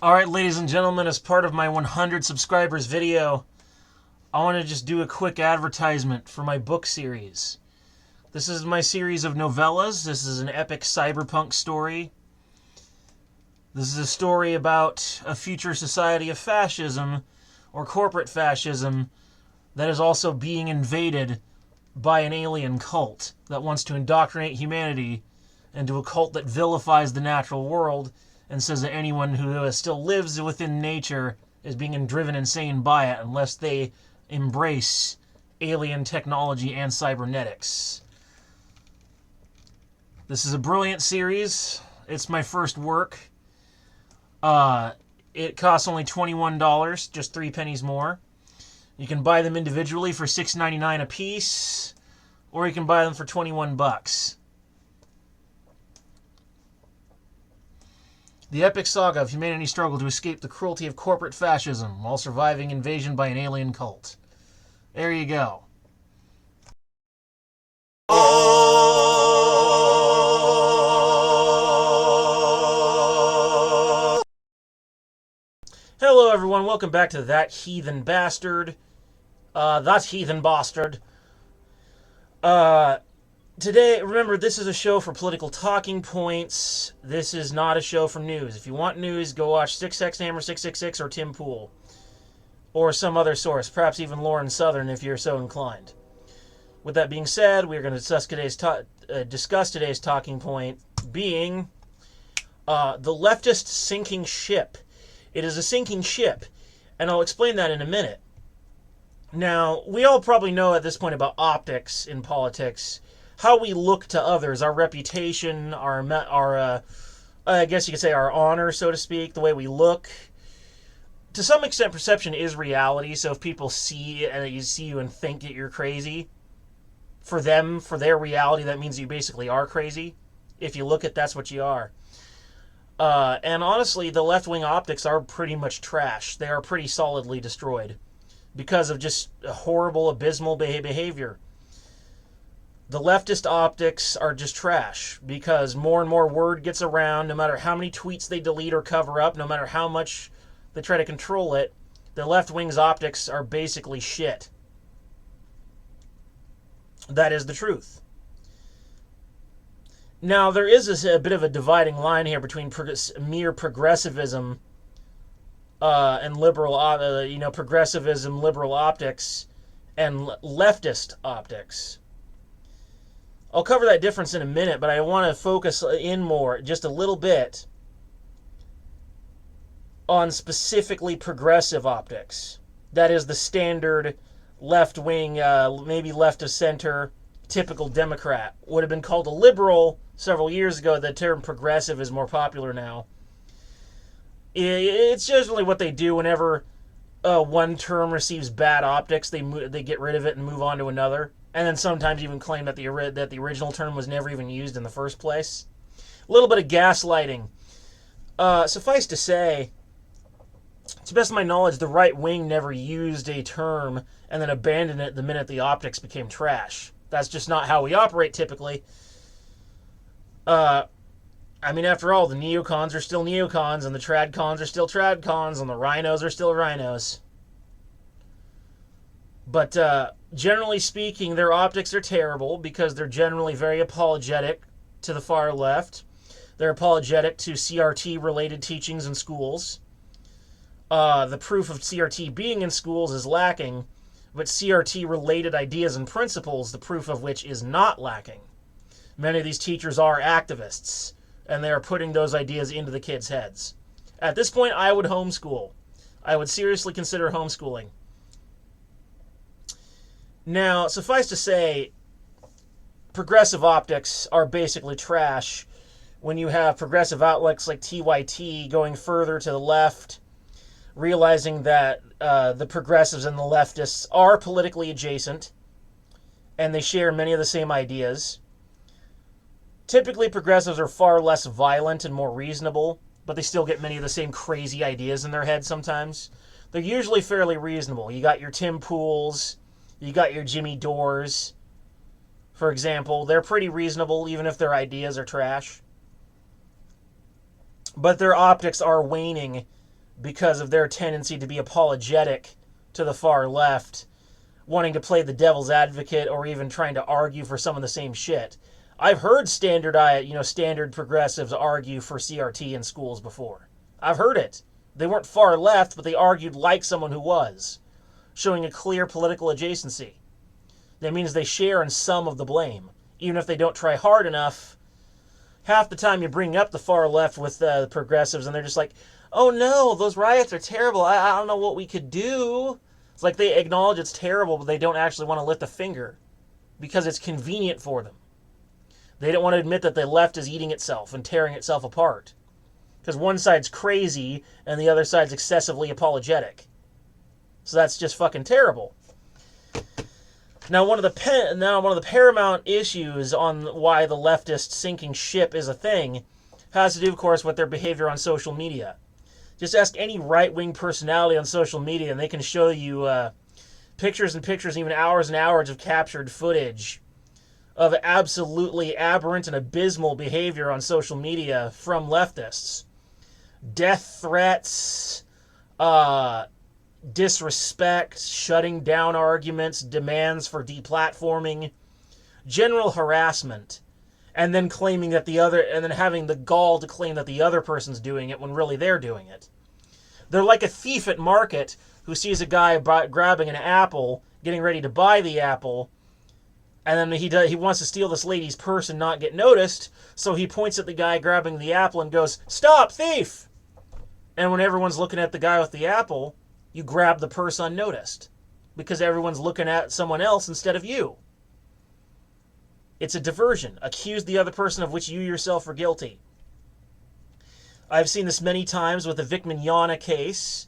Alright, ladies and gentlemen, as part of my 100 subscribers video, I want to just do a quick advertisement for my book series. This is my series of novellas. This is an epic cyberpunk story. This is a story about a future society of fascism, or corporate fascism, that is also being invaded by an alien cult that wants to indoctrinate humanity into a cult that vilifies the natural world and says that anyone who still lives within nature is being driven insane by it unless they embrace alien technology and cybernetics. This is a brilliant series. It's my first work. It costs only $21, just 3 pennies more. You can buy them individually for $6.99 a piece, or you can buy them for 21 bucks. The epic saga of humanity's struggle to escape the cruelty of corporate fascism while surviving invasion by an alien cult. There you go. Hello everyone, welcome back to That Heathen Bastard. That Heathen Bastard. Today, remember, this is a show for political talking points. This is not a show for news. If you want news, go watch 6X Hammer 666 or Tim Pool. Or some other source, perhaps even Lauren Southern if you're so inclined. With that being said, we're going to discuss today's talking point being the leftist sinking ship. It is a sinking ship, and I'll explain that in a minute. Now, we all probably know at this point about optics in politics, how we look to others, our reputation, our I guess you could say our honor, so to speak, the way we look. To some extent, perception is reality, so if people see you and think that you're crazy, for them, for their reality, that means you basically are crazy. If you look at that's what you are. And honestly, the left-wing optics are pretty much trash. They are pretty solidly destroyed because of just horrible, abysmal behavior. The leftist optics are just trash because more and more word gets around, no matter how many tweets they delete or cover up, no matter how much they try to control it, the left wing's optics are basically shit. That is the truth. Now, there is a bit of a dividing line here between mere progressivism and liberal, progressivism, liberal optics, and leftist optics. I'll cover that difference in a minute, but I want to focus in more, just a little bit, on specifically progressive optics. That is the standard left-wing, maybe left of center, typical Democrat. Would have been called a liberal several years ago. The term progressive is more popular now. It's generally what they do whenever one term receives bad optics. They get rid of it and move on to another. And then sometimes even claim that the original term was never even used in the first place. A little bit of gaslighting. Suffice to say, to the best of my knowledge, the right wing never used a term and then abandoned it the minute the optics became trash. That's just not how we operate typically. After all, the neocons are still neocons, and the tradcons are still tradcons, and the rhinos are still rhinos. But generally speaking, their optics are terrible because they're generally very apologetic to the far left. They're apologetic to CRT-related teachings in schools. The proof of CRT being in schools is lacking, but CRT-related ideas and principles, the proof of which is not lacking. Many of these teachers are activists, and they are putting those ideas into the kids' heads. At this point, I would homeschool. I would seriously consider homeschooling. Now, suffice to say, progressive optics are basically trash when you have progressive outlets like TYT going further to the left, realizing that the progressives and the leftists are politically adjacent, and they share many of the same ideas. Typically, progressives are far less violent and more reasonable, but they still get many of the same crazy ideas in their head sometimes. They're usually fairly reasonable. You got your Tim Pools, you got your Jimmy Dores, for example. They're pretty reasonable, even if their ideas are trash. But their optics are waning because of their tendency to be apologetic to the far left, wanting to play the devil's advocate or even trying to argue for some of the same shit. I've heard standard progressives argue for CRT in schools before. I've heard it. They weren't far left, but they argued like someone who was, showing a clear political adjacency. That means they share in some of the blame. Even if they don't try hard enough, half the time you bring up the far left with the progressives and they're just like, oh no, those riots are terrible. I don't know what we could do. It's like they acknowledge it's terrible, but they don't actually want to lift a finger because it's convenient for them. They don't want to admit that the left is eating itself and tearing itself apart. Because one side's crazy and the other side's excessively apologetic. So that's just fucking terrible. Now, one of the paramount issues on why the leftist sinking ship is a thing has to do, of course, with their behavior on social media. Just ask any right-wing personality on social media and they can show you pictures and pictures, even hours and hours of captured footage of absolutely aberrant and abysmal behavior on social media from leftists. Death threats, disrespect, shutting down arguments, demands for deplatforming, general harassment, and then having the gall to claim that the other person's doing it when really they're doing it. They're like a thief at market who sees a guy grabbing an apple, getting ready to buy the apple, and then he wants to steal this lady's purse and not get noticed, so he points at the guy grabbing the apple and goes, "Stop, thief!" And when everyone's looking at the guy with the apple, you grab the purse unnoticed because everyone's looking at someone else instead of you. It's a diversion. Accuse the other person of which you yourself are guilty. I've seen this many times with the Vic Mignogna case.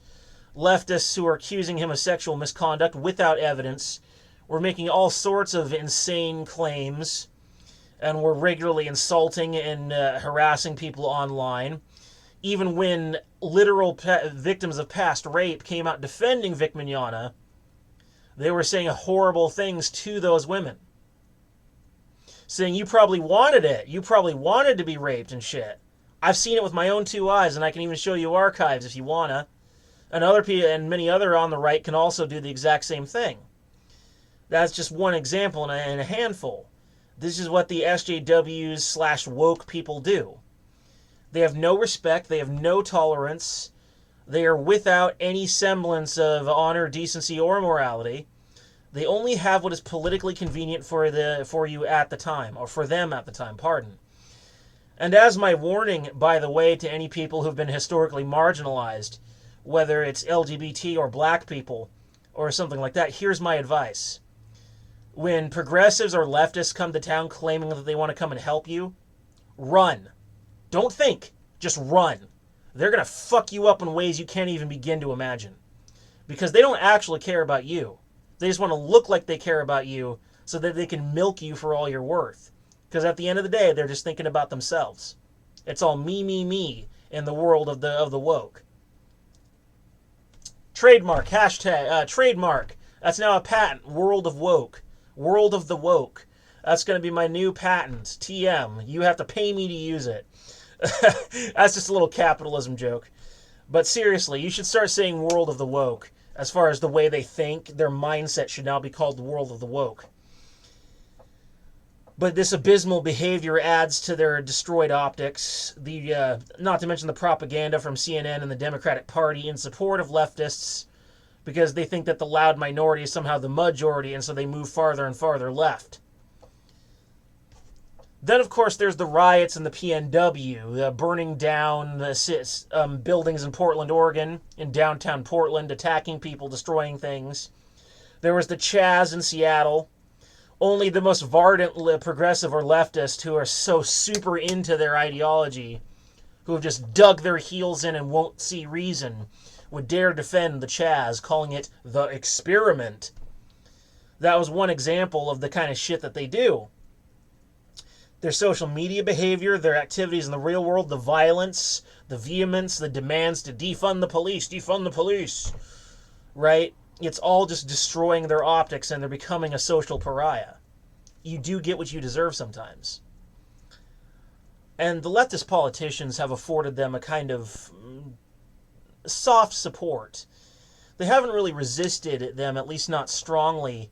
Leftists who are accusing him of sexual misconduct without evidence were making all sorts of insane claims and were regularly insulting and harassing people online. Even when literal victims of past rape came out defending Vic Mignogna, they were saying horrible things to those women. Saying, you probably wanted it. You probably wanted to be raped and shit. I've seen it with my own two eyes, and I can even show you archives if you wanna. And other people and many other on the right can also do the exact same thing. That's just one example and a handful. This is what the SJWs/woke people do. They have no respect. They have no tolerance. They are without any semblance of honor, decency, or morality. They only have what is politically convenient for you at the time, or for them at the time, pardon. And as my warning, by the way, to any people who've been historically marginalized, whether it's LGBT or black people or something like that, here's my advice. When progressives or leftists come to town claiming that they want to come and help you, run. Don't think, just run. They're going to fuck you up in ways you can't even begin to imagine. Because they don't actually care about you. They just want to look like they care about you so that they can milk you for all you're worth. Because at the end of the day, they're just thinking about themselves. It's all me, me, me in the world of the woke. Trademark, trademark. That's now a patent. World of woke. World of the woke. That's going to be my new patent. TM. You have to pay me to use it. That's just a little capitalism joke. But seriously, you should start saying world of the woke. As far as the way they think, their mindset should now be called the world of the woke. But this abysmal behavior adds to their destroyed optics. Not to mention the propaganda from CNN and the Democratic Party in support of leftists, because they think that the loud minority is somehow the majority, and so they move farther and farther left. Then, of course, there's the riots in the PNW, burning down the buildings in Portland, Oregon, in downtown Portland, attacking people, destroying things. There was the Chaz in Seattle. Only the most ardent progressive or leftist who are so super into their ideology, who have just dug their heels in and won't see reason, would dare defend the Chaz, calling it the experiment. That was one example of the kind of shit that they do. Their social media behavior, their activities in the real world, the violence, the vehemence, the demands to defund the police, right? It's all just destroying their optics and they're becoming a social pariah. You do get what you deserve sometimes. And the leftist politicians have afforded them a kind of soft support. They haven't really resisted them, at least not strongly.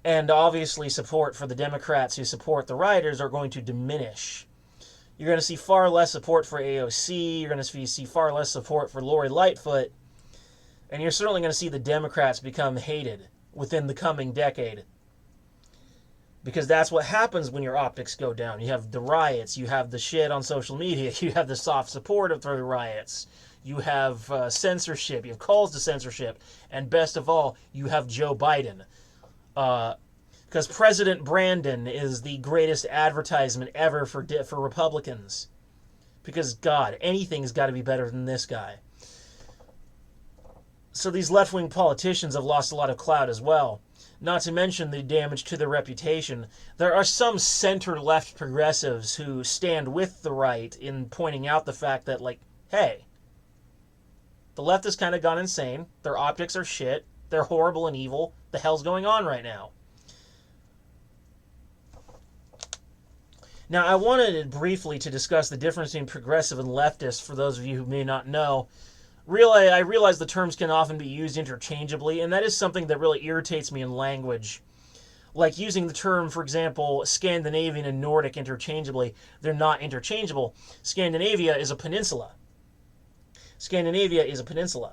And obviously support for the Democrats who support the rioters are going to diminish. You're going to see far less support for AOC. You're going to see far less support for Lori Lightfoot. And you're certainly going to see the Democrats become hated within the coming decade. Because that's what happens when your optics go down. You have the riots. You have the shit on social media. You have the soft support of the riots. You have censorship. You have calls to censorship. And best of all, you have Joe Biden. Because President Brandon is the greatest advertisement ever for Republicans. Because, God, anything's got to be better than this guy. So these left-wing politicians have lost a lot of clout as well. Not to mention the damage to their reputation. There are some center-left progressives who stand with the right in pointing out the fact that, like, hey, the left has kind of gone insane. Their optics are shit. They're horrible and evil. The hell's going on right now? Now, I wanted briefly to discuss the difference between progressive and leftist for those of you who may not know. Really, I realize the terms can often be used interchangeably, and that is something that really irritates me in language. Like using the term, for example, Scandinavian and Nordic interchangeably. They're not interchangeable. Scandinavia is a peninsula. Scandinavia is a peninsula.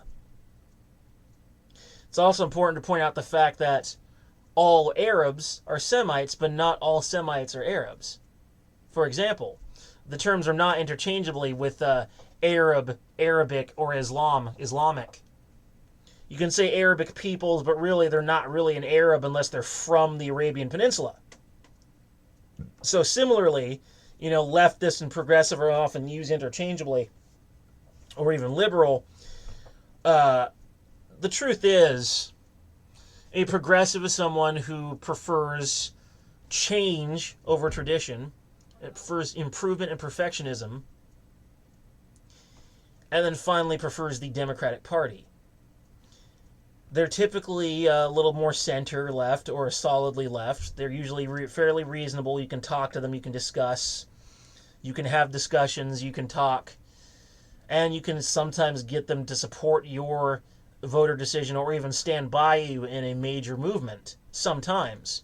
It's also important to point out the fact that all Arabs are Semites, but not all Semites are Arabs. For example, the terms are not interchangeably with Arab, Arabic, or Islamic. You can say Arabic peoples, but really they're not really an Arab unless they're from the Arabian Peninsula. So similarly, leftist and progressive are often used interchangeably, or even liberal. The truth is, a progressive is someone who prefers change over tradition. It prefers improvement and perfectionism. And then finally prefers the Democratic Party. They're typically a little more center-left or solidly left. They're usually fairly reasonable. You can talk to them. You can discuss. You can have discussions. You can talk. And you can sometimes get them to support your voter decision or even stand by you in a major movement. Sometimes.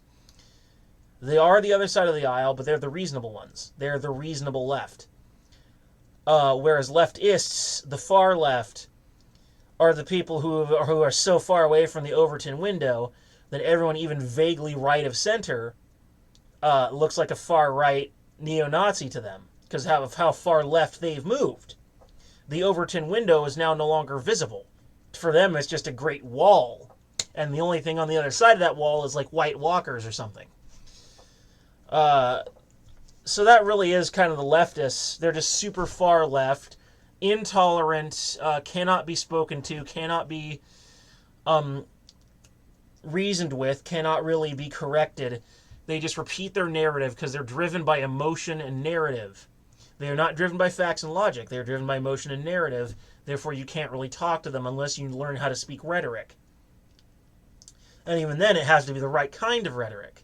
They are the other side of the aisle, but they're the reasonable ones. They're the reasonable left. Whereas leftists, the far left, are the people who are so far away from the Overton window that everyone even vaguely right of center looks like a far right neo-Nazi to them because of how far left they've moved. The Overton window is now no longer visible. For them, it's just a great wall. And the only thing on the other side of that wall is like White Walkers or something. So that really is kind of the leftists. They're just super far left, intolerant, cannot be spoken to, cannot be reasoned with, cannot really be corrected. They just repeat their narrative because they're driven by emotion and narrative. They are not driven by facts and logic. They're driven by emotion and narrative. Therefore, you can't really talk to them unless you learn how to speak rhetoric. And even then, it has to be the right kind of rhetoric.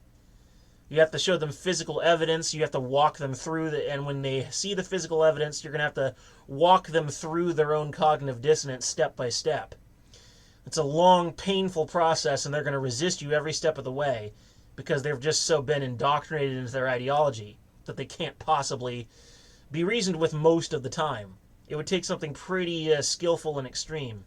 You have to show them physical evidence. You have to walk them through and when they see the physical evidence, you're going to have to walk them through their own cognitive dissonance step by step. It's a long, painful process, and they're going to resist you every step of the way because they've just so been indoctrinated into their ideology that they can't possibly be reasoned with most of the time. It would take something pretty skillful and extreme.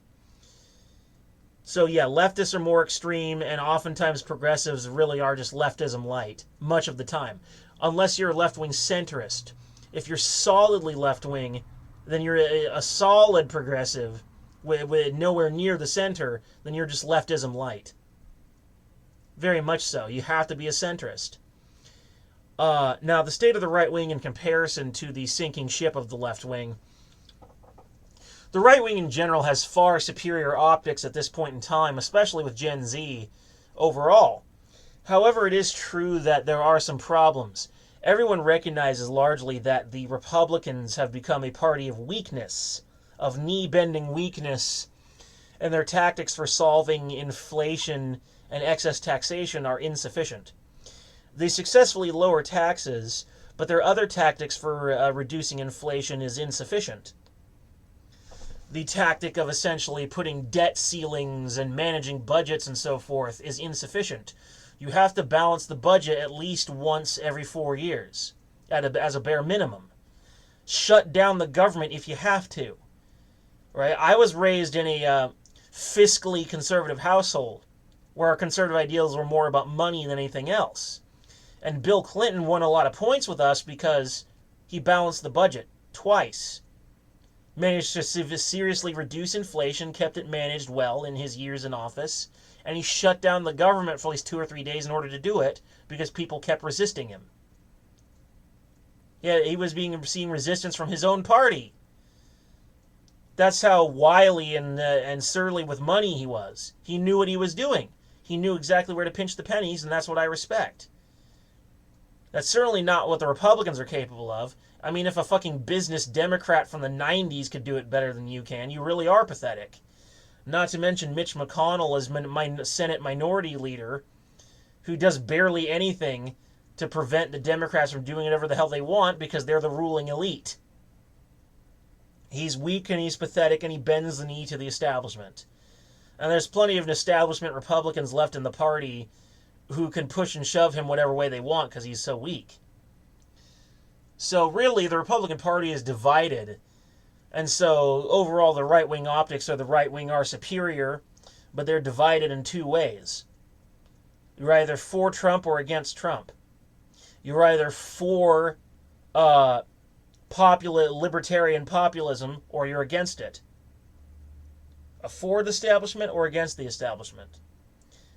So yeah, leftists are more extreme, and oftentimes progressives really are just leftism light, much of the time. Unless you're a left-wing centrist. If you're solidly left-wing, then you're a solid progressive with nowhere near the center, then you're just leftism light. Very much so. You have to be a centrist. Now, the state of the right wing in comparison to the sinking ship of the left wing. The right wing in general has far superior optics at this point in time, especially with Gen Z overall. However, it is true that there are some problems. Everyone recognizes largely that the Republicans have become a party of weakness, of knee-bending weakness, and their tactics for solving inflation and excess taxation are insufficient. They successfully lower taxes, but their other tactics for reducing inflation is insufficient. the tactic of essentially putting debt ceilings and managing budgets and so forth is insufficient. You have to balance the budget at least once every 4 years as a bare minimum. Shut down the government if you have to. Right? I was raised in a fiscally conservative household where our conservative ideals were more about money than anything else. And Bill Clinton won a lot of points with us because he balanced the budget twice. Managed to seriously reduce inflation, kept it managed well in his years in office, and he shut down the government for at least 2 or 3 days in order to do it because people kept resisting him. Yeah, he was seeing resistance from his own party. That's how wily and surly with money he was. He knew what he was doing. He knew exactly where to pinch the pennies, and that's what I respect. That's certainly not what the Republicans are capable of. I mean, if a fucking business Democrat from the 90s could do it better than you can, you really are pathetic. Not to mention Mitch McConnell as my Senate minority leader, who does barely anything to prevent the Democrats from doing whatever the hell they want because they're the ruling elite. He's weak and he's pathetic and he bends the knee to the establishment. And there's plenty of establishment Republicans left in the party who can push and shove him whatever way they want because he's so weak. So really, the Republican Party is divided. And so overall, the right-wing optics or the right-wing are superior, but they're divided in two ways. You're either for Trump or against Trump. You're either for libertarian populism or you're against it. For the establishment or against the establishment.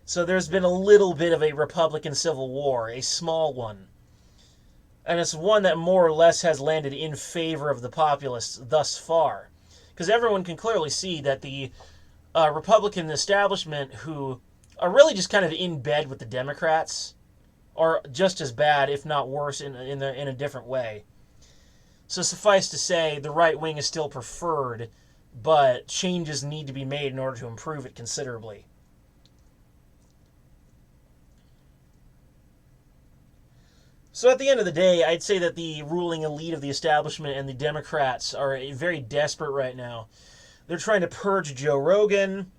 So there's been a little bit of a Republican civil war, a small one. And it's one that more or less has landed in favor of the populists thus far. Because everyone can clearly see that the Republican establishment, who are really just kind of in bed with the Democrats, are just as bad, if not worse, in a different way. So suffice to say, the right wing is still preferred, but changes need to be made in order to improve it considerably. So at the end of the day, I'd say that the ruling elite of the establishment and the Democrats are very desperate right now. They're trying to purge Joe Rogan.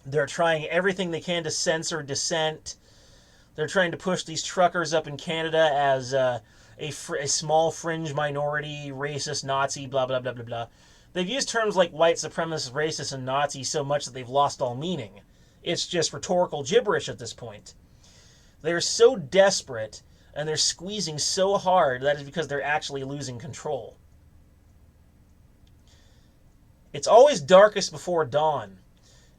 They're trying everything they can to censor dissent. They're trying to push these truckers up in Canada as a small fringe minority, racist, Nazi, blah, blah, blah, blah, blah. They've used terms like white supremacist, racist, and Nazi so much that they've lost all meaning. It's just rhetorical gibberish at this point. They're so desperate, and they're squeezing so hard, that is because they're actually losing control. It's always darkest before dawn.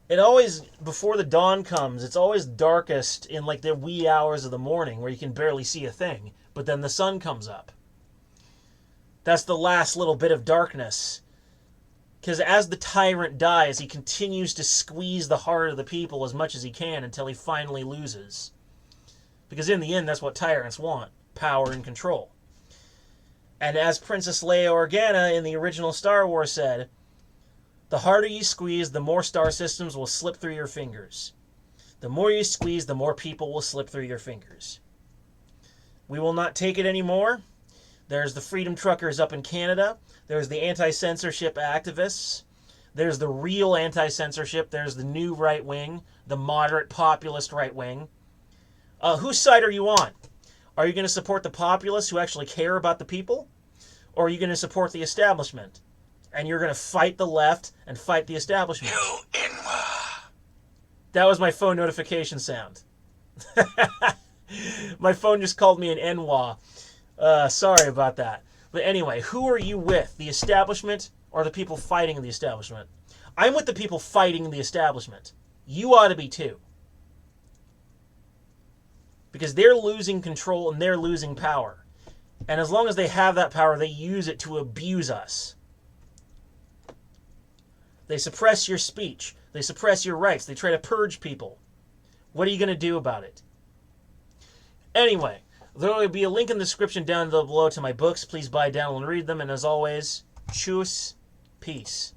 Before the dawn comes, it's always darkest in like the wee hours of the morning where you can barely see a thing, but then the sun comes up. That's the last little bit of darkness. Because as the tyrant dies, he continues to squeeze the heart of the people as much as he can until he finally loses. Because in the end, that's what tyrants want, power and control. And as Princess Leia Organa in the original Star Wars said, the harder you squeeze, the more star systems will slip through your fingers. The more you squeeze, the more people will slip through your fingers. We will not take it anymore. There's the freedom truckers up in Canada. There's the anti-censorship activists. There's the real anti-censorship. There's the new right wing, the moderate populist right wing. Whose side are you on? Are you going to support the populists who actually care about the people? Or are you going to support the establishment? And you're going to fight the left and fight the establishment. That was my phone notification sound. My phone just called me an Enwa. Sorry about that. But anyway, who are you with? The establishment or the people fighting the establishment? I'm with the people fighting the establishment. You ought to be too. Because they're losing control and they're losing power. And as long as they have that power, they use it to abuse us. They suppress your speech. They suppress your rights. They try to purge people. What are you going to do about it? Anyway, there will be a link in the description down below to my books. Please buy, download, and read them. And as always, tschüss, peace.